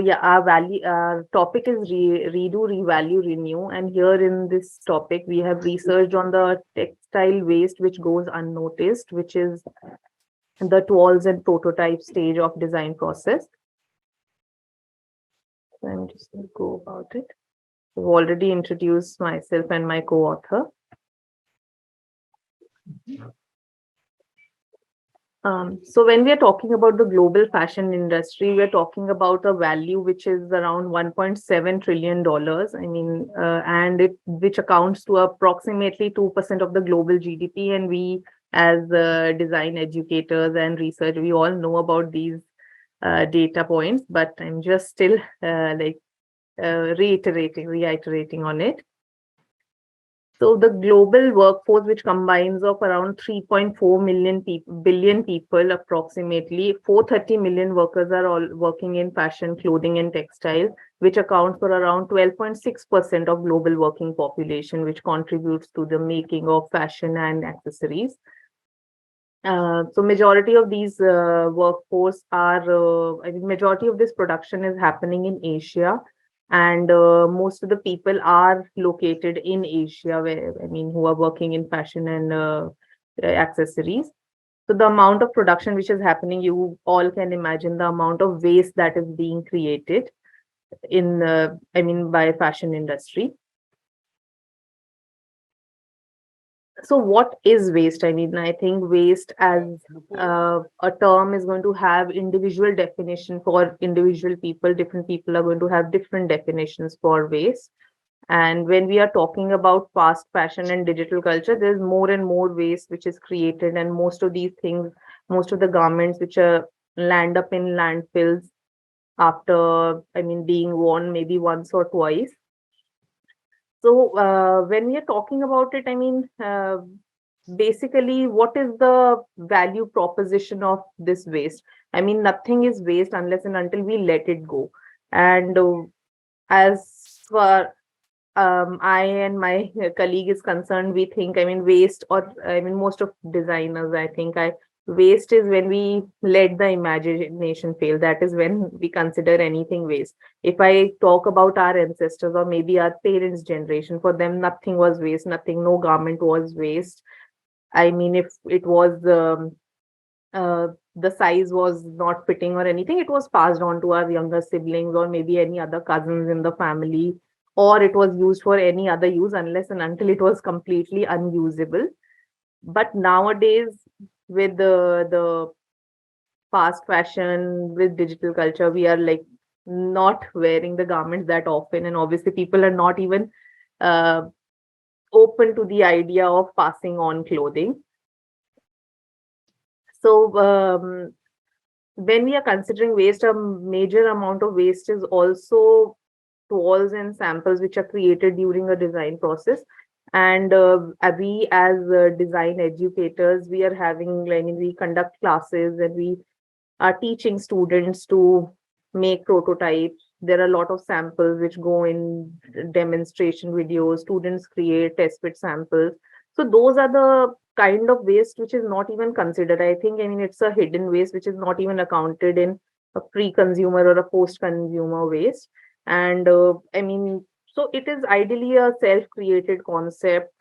yeah, our topic is redo, revalue, renew. And here in this topic, we have researched on the textile waste which goes unnoticed, which is the toiles and prototype stage of design process. So I'm just going to go about it. I've already introduced myself and my co-author. So when we are talking about the global fashion industry, we are talking about a value which is around $1.7 trillion. I mean, and which accounts to approximately 2% of the global GDP. And we, as design educators and research, we all know about these data points, but I'm just still reiterating on it. So the global workforce, which combines of around 3.4 billion people, approximately 430 million workers are all working in fashion, clothing, and textile, which accounts for around 12.6% of global working population, which contributes to the making of fashion and accessories. So majority of these workforce are, majority of this production is happening in Asia. And most of the people are located in Asia, who are working in fashion and accessories. So the amount of production which is happening, you all can imagine the amount of waste that is being created in, by fashion industry. So what is waste? I think waste as a term is going to have individual definition for individual people. Different people are going to have different definitions for waste. And when we are talking about fast fashion and digital culture, there's more and more waste which is created. And most of these things, most of the garments which land up in landfills after, being worn maybe once or twice. So when we are talking about it, basically, what is the value proposition of this waste? Nothing is waste unless and until we let it go. And as far I and my colleague is concerned, we think, waste, or most of designers, waste is when we let the imagination fail. That is when we consider anything waste. If I talk about our ancestors or maybe our parents' generation, for them, nothing was waste, no garment was waste. If it was the size was not fitting or anything, it was passed on to our younger siblings or maybe any other cousins in the family, or it was used for any other use unless and until it was completely unusable. But nowadays, with the fast fashion, with digital culture, we are like not wearing the garments that often, and obviously people are not even open to the idea of passing on clothing. So when we are considering waste, a major amount of waste is also toiles and samples which are created during a design process. And we as design educators, we are having, we conduct classes and we are teaching students to make prototypes. There are a lot of samples which go in demonstration videos. Students create test fit samples. So those are the kind of waste which is not even considered. It's a hidden waste which is not even accounted in a pre-consumer or a post-consumer waste. And so it is ideally a self-created concept.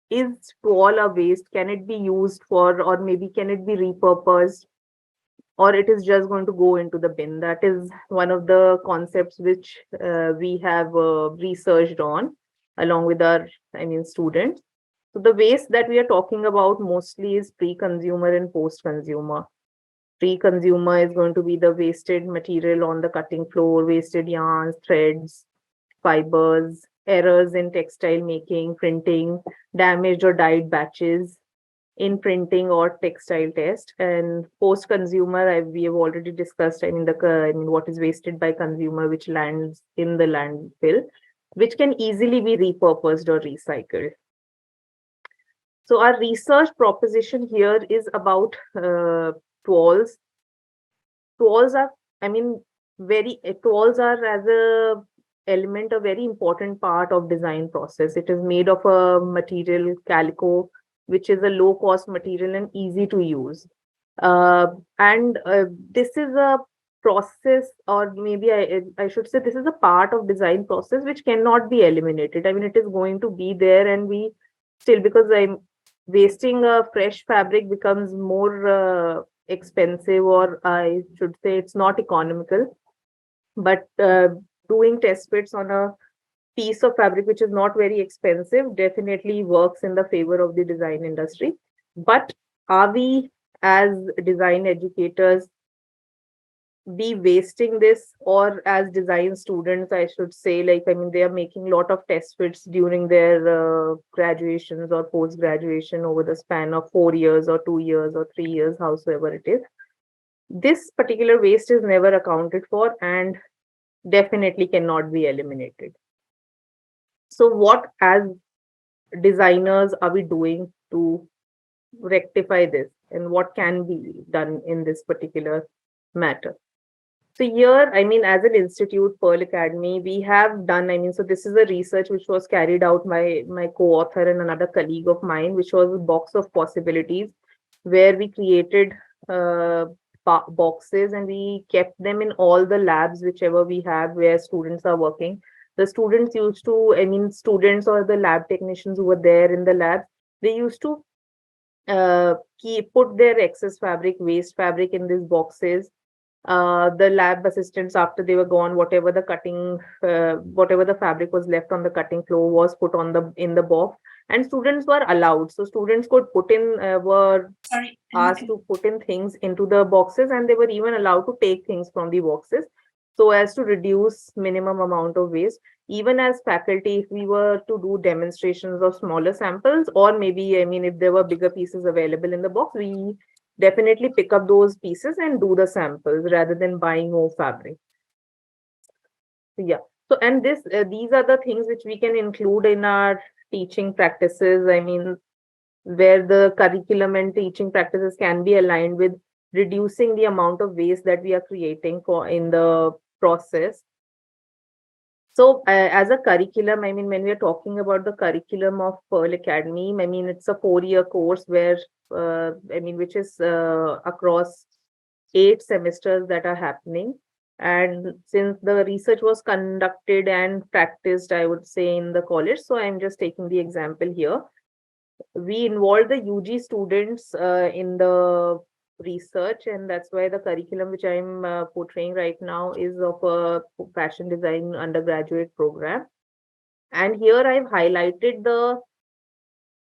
Is toile a waste? Can it be used for, or maybe can it be repurposed, or it is just going to go into the bin? That is one of the concepts which we have researched on along with our students. So the waste that we are talking about mostly is pre-consumer and post-consumer. Pre-consumer is going to be the wasted material on the cutting floor, wasted yarns, threads, fibers, errors in textile making, printing, damaged or dyed batches in printing or textile test. And post-consumer, we have already discussed, what is wasted by consumer, which lands in the landfill, which can easily be repurposed or recycled. So our research proposition here is about toiles. Toiles are, toiles are as a element, a very important part of design process. It is made of a material, calico, which is a low cost material and easy to use. uh, and this is a process, or maybe I should say this is a part of design process which cannot be eliminated. I mean, it is going to be there, and we still, because I'm wasting a fresh fabric becomes more expensive, or I should say it's not economical. But doing test fits on a piece of fabric which is not very expensive definitely works in the favor of the design industry. But are we, as design educators, be wasting this? Or as design students, I should say, like, I mean, they are making a lot of test fits during their graduations or post graduation over the span of 4 years or 2 years or 3 years, howsoever it is. This particular waste is never accounted for and definitely cannot be eliminated. So what, as designers, are we doing to rectify this, and what can be done in this particular matter? So here, I mean, as an institute, Pearl Academy, we have done, I mean, so this is a research which was carried out by my co-author and another colleague of mine, which was a box of possibilities, where we created uh, boxes and we kept them in all the labs, whichever we have, where students are working. The students used to, I mean, students or the lab technicians who were there in the lab, they used to put their excess fabric, waste fabric in these boxes. The lab assistants, after they were gone, whatever the cutting, whatever the fabric was left on the cutting floor was put on the in the box, and students were allowed. So students could put in, were asked to put in things into the boxes, and they were even allowed to take things from the boxes so as to reduce minimum amount of waste. Even as faculty, if we were to do demonstrations of smaller samples, or maybe, I mean, if there were bigger pieces available in the box, we definitely pick up those pieces and do the samples rather than buying more fabric. Yeah. So, and these are the things which we can include in our teaching practices. I mean, where the curriculum and teaching practices can be aligned with reducing the amount of waste that we are creating for in the process. So, as a curriculum, I mean, when we are talking about the curriculum of Pearl Academy, I mean, it's a 4-year course where, I mean, which is across 8 semesters that are happening. And since the research was conducted and practiced, I would say, in the college, so I'm just taking the example here. We involved the UG students in the research, and that's why the curriculum which I'm portraying right now is of a fashion design undergraduate program. And here I've highlighted the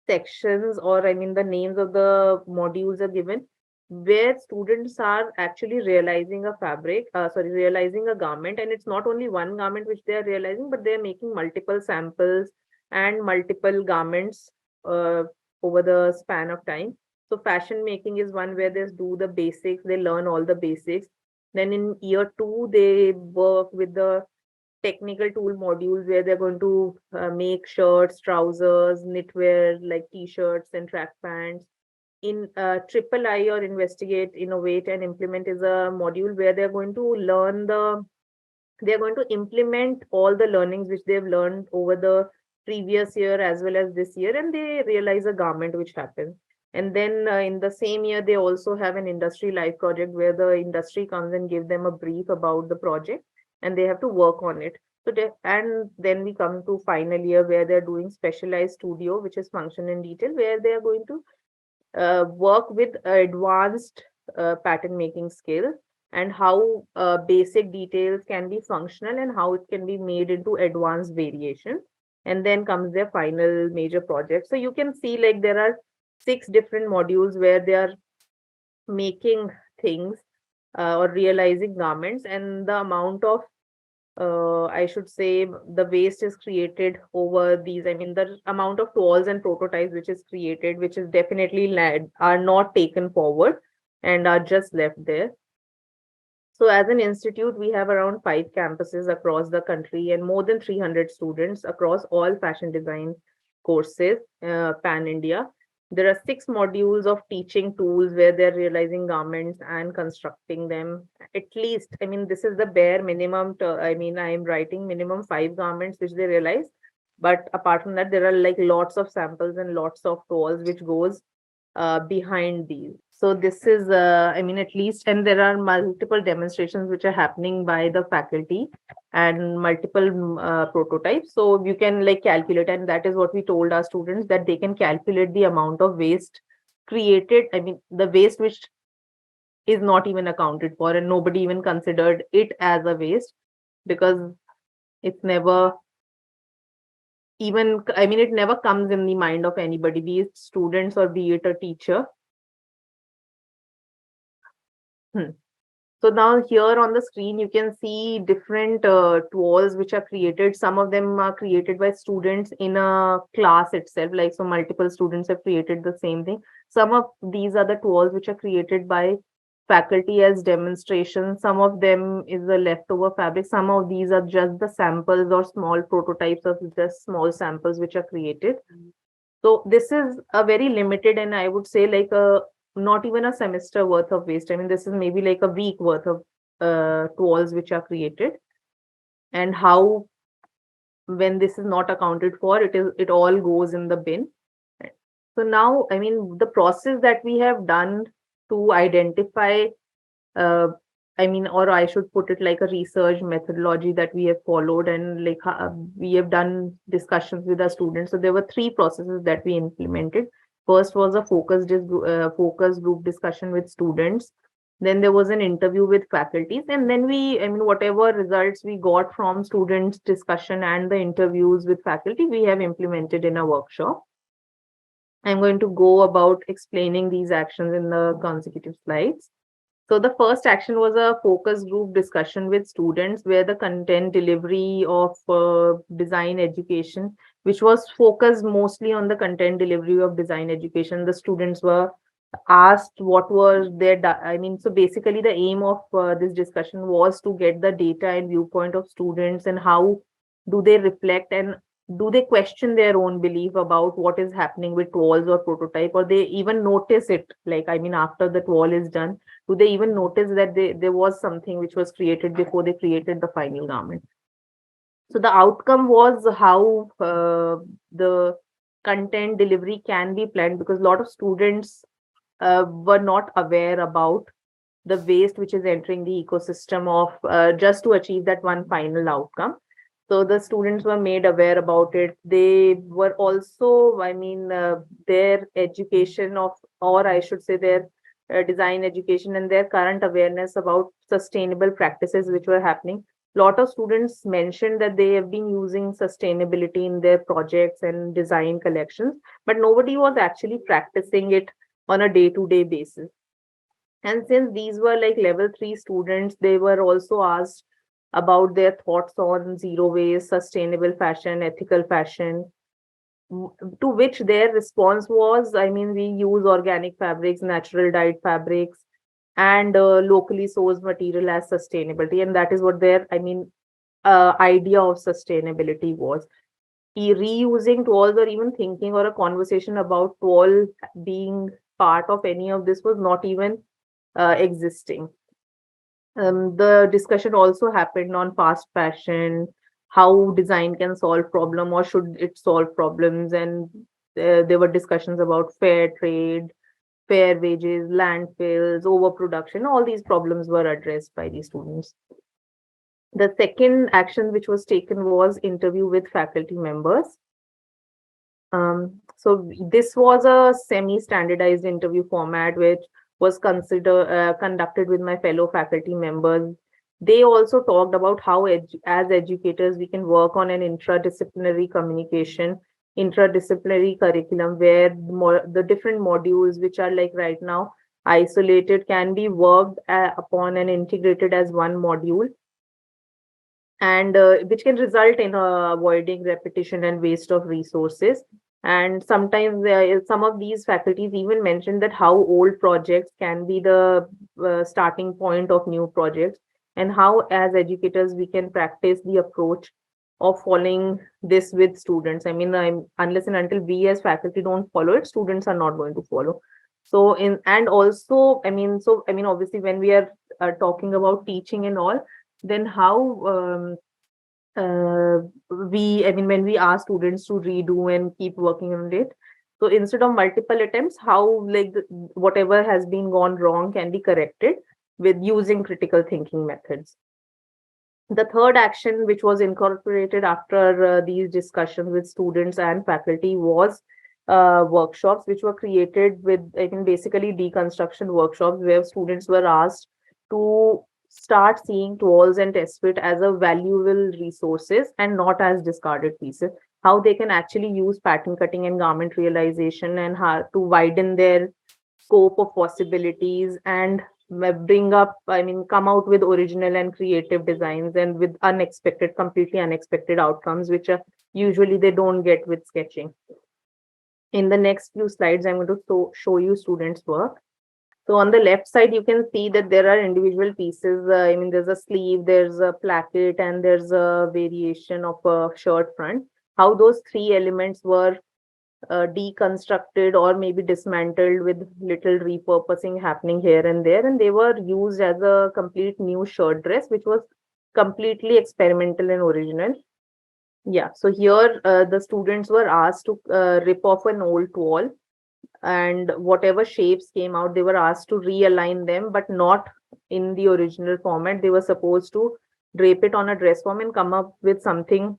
sections, or I mean the names of the modules are given, where students are actually realizing a fabric, realizing a garment. And it's not only one garment which they are realizing, but they're making multiple samples and multiple garments uh, over the span of time. So fashion making is one where they do the basics, they learn all the basics. Then in year two, they work with the technical tool modules where they're going to make shirts, trousers, knitwear like t-shirts and track pants. In triple I, or investigate, innovate, and implement, is a module where they're going to implement all the learnings which they've learned over the previous year as well as this year, and they realize a garment which happens. And then in the same year, they also have an industry live project where the industry comes and give them a brief about the project, and they have to work on it. So and then we come to final year where they're doing specialized studio, which is function in detail, where they are going to work with advanced pattern making skills, and how basic details can be functional and how it can be made into advanced variation. And then comes their final major project. So you can see, like, there are 6 different modules where they are making things or realizing garments, and the amount of I should say the waste is created over these. I mean, the amount of toiles and prototypes which is created, which is definitely led, are not taken forward and are just left there. So as an institute, we have around 5 campuses across the country and more than 300 students across all fashion design courses, pan India. There are 6 modules of teaching tools where they're realizing garments and constructing them. At least, I mean, this is the bare minimum. I mean, I am writing minimum 5 garments which they realize. But apart from that, there are like lots of samples and lots of tools which goes behind these. So this is, I mean, at least, and there are multiple demonstrations which are happening by the faculty and multiple prototypes. So you can like calculate, and that is what we told our students, that they can calculate the amount of waste created. I mean, the waste which is not even accounted for, and nobody even considered it as a waste, because it's never even, I mean, it never comes in the mind of anybody, be it students or be it a teacher. Hmm. So now here on the screen, you can see different toiles which are created. Some of them are created by students in a class itself, like so multiple students have created the same thing. Some of these are the toiles which are created by faculty as demonstrations. Some of them is the leftover fabric. Some of these are just the samples or small prototypes of just small samples which are created. So this is a very limited, and I would say like a not even a semester worth of waste. I mean, this is maybe like a week worth of toiles which are created, and how when this is not accounted for, it all goes in the bin. Right. So now, I mean, the process that we have done to identify, uh, I mean, or I should put it like a research methodology that we have followed, and like we have done discussions with our students. So there were three processes that we implemented. First was a focus group discussion with students. Then there was an interview with faculties, and then I mean, whatever results we got from students' discussion and the interviews with faculty, we have implemented in a workshop. I'm going to go about explaining these actions in the consecutive slides. So the first action was a focus group discussion with students, where the content delivery of design education, which was focused mostly on the content delivery of design education. The students were asked what were their, I mean, so basically the aim of this discussion was to get the data and viewpoint of students, and how do they reflect, and do they question their own belief about what is happening with toiles or prototype, or they even notice it, like, I mean, after the toile is done, do they even notice that there was something which was created before they created the final garment. So the outcome was how the content delivery can be planned, because a lot of students were not aware about the waste which is entering the ecosystem of just to achieve that one final outcome. So the students were made aware about it. They were also, I mean, their education of, or I should say their design education and their current awareness about sustainable practices which were happening. A lot of students mentioned that they have been using sustainability in their projects and design collections, but nobody was actually practicing it on a day-to-day basis. And since these were like level 3 students, they were also asked about their thoughts on zero waste, sustainable fashion, ethical fashion, to which their response was, I mean, we use organic fabrics, natural dyed fabrics, and locally sourced material as sustainability. And that is what their, I mean, idea of sustainability was. Reusing tools, or even thinking or a conversation about tool being part of any of this, was not even existing. The discussion also happened on fast fashion, how design can solve problem, or should it solve problems, and there were discussions about fair trade, fair wages, landfills, overproduction. All these problems were addressed by the students. The second action which was taken was interview with faculty members. So this was a semi-standardized interview format which was conducted with my fellow faculty members. They also talked about how as educators we can work on an interdisciplinary communication, interdisciplinary curriculum, where the different modules which are like right now isolated can be worked upon and integrated as one module, and which can result in avoiding repetition and waste of resources. And sometimes some of these faculties even mentioned that how old projects can be the starting point of new projects, and how as educators we can practice the approach of following this with students. I mean, unless and until we as faculty don't follow it, students are not going to follow. So in, and also, I mean, so I mean, obviously when we are talking about teaching and all, then how uh, I mean, when we ask students to redo and keep working on it, So instead of multiple attempts, how like whatever has been gone wrong can be corrected with using critical thinking methods. The third action, which was incorporated after these discussions with students and faculty, was workshops, which were created with, I think, basically deconstruction workshops, where students were asked to start seeing tools and test fit as a valuable resources and not as discarded pieces. How they can actually use pattern cutting and garment realization, and how to widen their scope of possibilities and bring up, I mean, come out with original and creative designs and with unexpected, completely unexpected outcomes, which are usually they don't get with sketching. In the next few slides, I'm going to show you students' work. So on the left side, you can see that there are individual pieces. I mean, there's a sleeve, there's a placket, and there's a variation of a shirt front. How those three elements were deconstructed or maybe dismantled with little repurposing happening here and there, and they were used as a complete new shirt dress, which was completely experimental and original. Yeah, so here the students were asked to rip off an old toile, and whatever shapes came out, they were asked to realign them, but not in the original format. They were supposed to drape it on a dress form and come up with something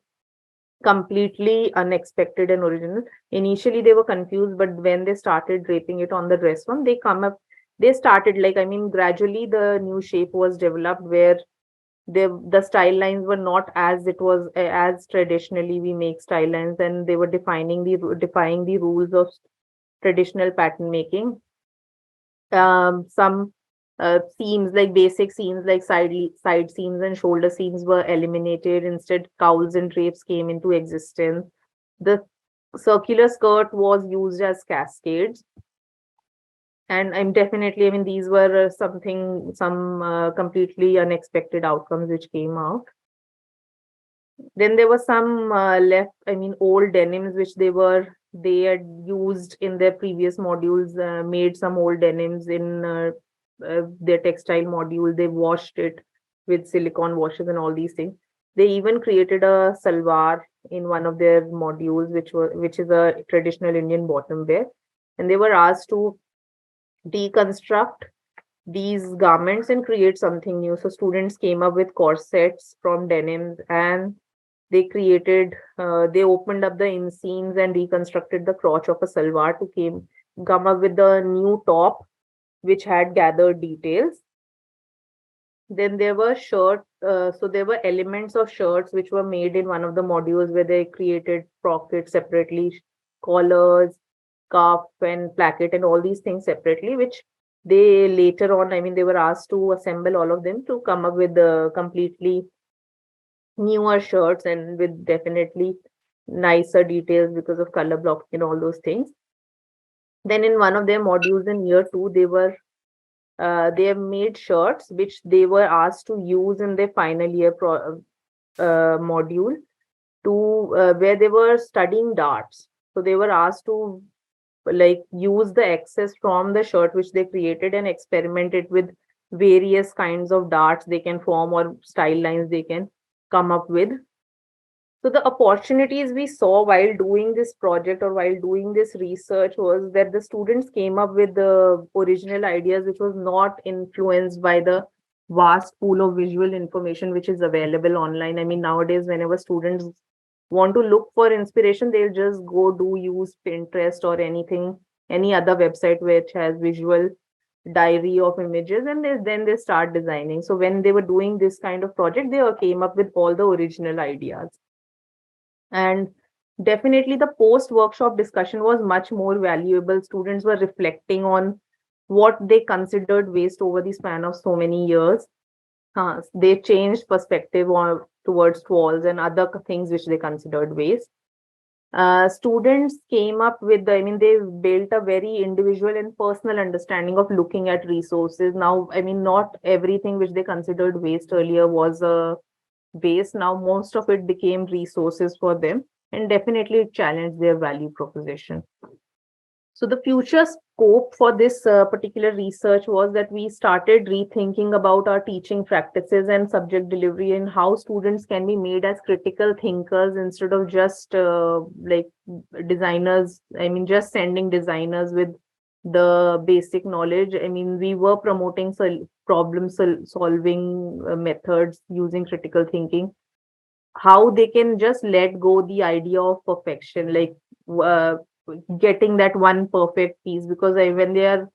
completely unexpected and original. Initially, they were confused, but when they started draping it on the dress form, they started like, I mean, gradually the new shape was developed where the style lines were not as it was as traditionally we make style lines, and they were defying the rules of traditional pattern making. Some seams, like basic seams like side seams and shoulder seams, were eliminated. Instead, cowls and drapes came into existence. The circular skirt was used as cascades. And I'm definitely, I mean, these were some completely unexpected outcomes which came out. Then there was some left, I mean, old denims which they had used in their previous modules, made some old denims in their textile module. They washed it with silicone washes and all these things. They even created a salwar in one of their modules, which is a traditional Indian bottom wear, and they were asked to deconstruct these garments and create something new. So students came up with corsets from denims, and they opened up the inseams and reconstructed the crotch of a salwar to come up with the new top, which had gathered details. Then there were so there were elements of shirts which were made in one of the modules where they created pockets separately, collars, cuff and placket and all these things separately, which they later on, I mean, they were asked to assemble all of them to come up with the completely newer shirts and with definitely nicer details because of color blocking and all those things. Then in one of their modules in year 2, they have made shirts which they were asked to use in their final year module where they were studying darts. So they were asked to like use the excess from the shirt which they created and experiment it with various kinds of darts they can form or style lines they can come up with. So the opportunities we saw while doing this project or while doing this research was that the students came up with the original ideas which was not influenced by the vast pool of visual information which is available online. I mean, nowadays, whenever students want to look for inspiration, they'll just use Pinterest or any other website which has visual diary of images, and then they start designing. So when they were doing this kind of project, they came up with all the original ideas. And definitely the post workshop discussion was much more valuable. Students were reflecting on what they considered waste over the span of so many years. They changed perspective towards walls and other things which they considered waste. Students came up with, I mean, they built a very individual and personal understanding of looking at resources. Now, I mean, not everything which they considered waste earlier was a waste. Now, most of it became resources for them, and definitely it challenged their value proposition. So the future scope for this particular research was that we started rethinking about our teaching practices and subject delivery and how students can be made as critical thinkers instead of just like designers. I mean, just sending designers with the basic knowledge. I mean, we were promoting solving methods using critical thinking, how they can just let go the idea of perfection, like uh, getting that one perfect piece, because when they are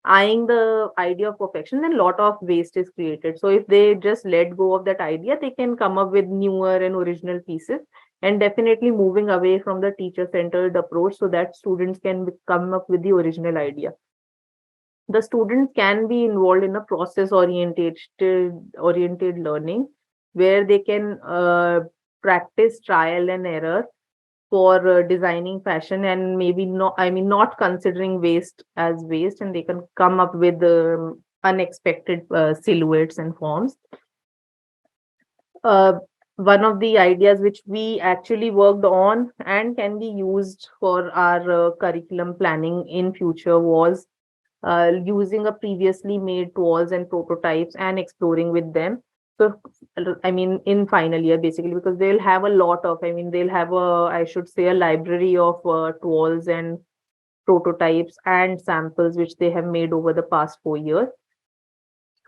eyeing the idea of perfection, then a lot of waste is created. So if they just let go of that idea, they can come up with newer and original pieces, and definitely moving away from the teacher centered approach so that students can come up with the original idea. The students can be involved in a process oriented learning, where they can practice trial and error for designing fashion, and maybe not, I mean, not considering waste as waste, and they can come up with unexpected silhouettes and forms. uh, One of the ideas which we actually worked on and can be used for our curriculum planning in future was using a previously made toiles and prototypes and exploring with them. So, I mean, in final year, basically, because they'll have a lot of, I mean, they'll have I should say, a library of toiles and prototypes and samples which they have made over the past 4 years.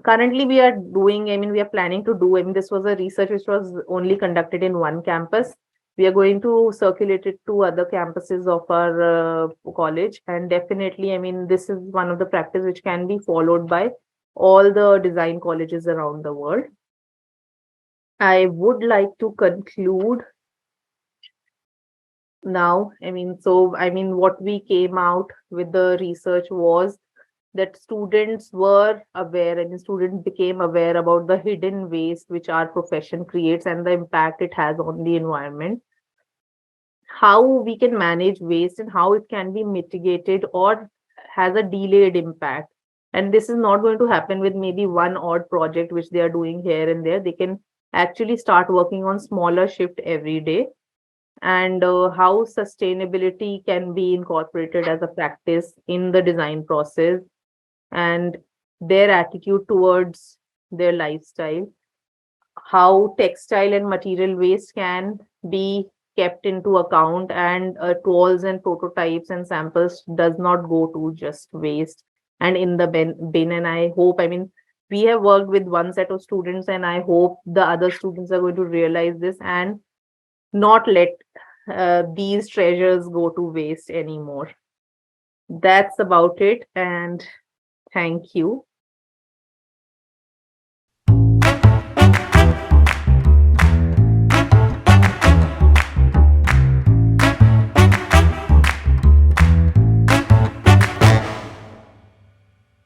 Currently, we are doing, I mean, we are planning to do, I mean, this was a research which was only conducted in one campus. We are going to circulate it to other campuses of our college. And definitely, I mean, this is one of the practice which can be followed by all the design colleges around the world. I would like to conclude now. I mean, so, I mean, what we came out with the research was that students were aware, and students became aware about the hidden waste which our profession creates and the impact it has on the environment, how we can manage waste and how it can be mitigated or has a delayed impact. And this is not going to happen with maybe one odd project which they are doing here and there. They can actually start working on smaller shift every day, and how sustainability can be incorporated as a practice in the design process, and their attitude towards their lifestyle, how textile and material waste can be kept into account, and tools and prototypes and samples does not go to just waste and in the bin. And I hope, I mean, we have worked with one set of students, and I hope the other students are going to realize this and not let these treasures go to waste anymore. That's about it, and thank you.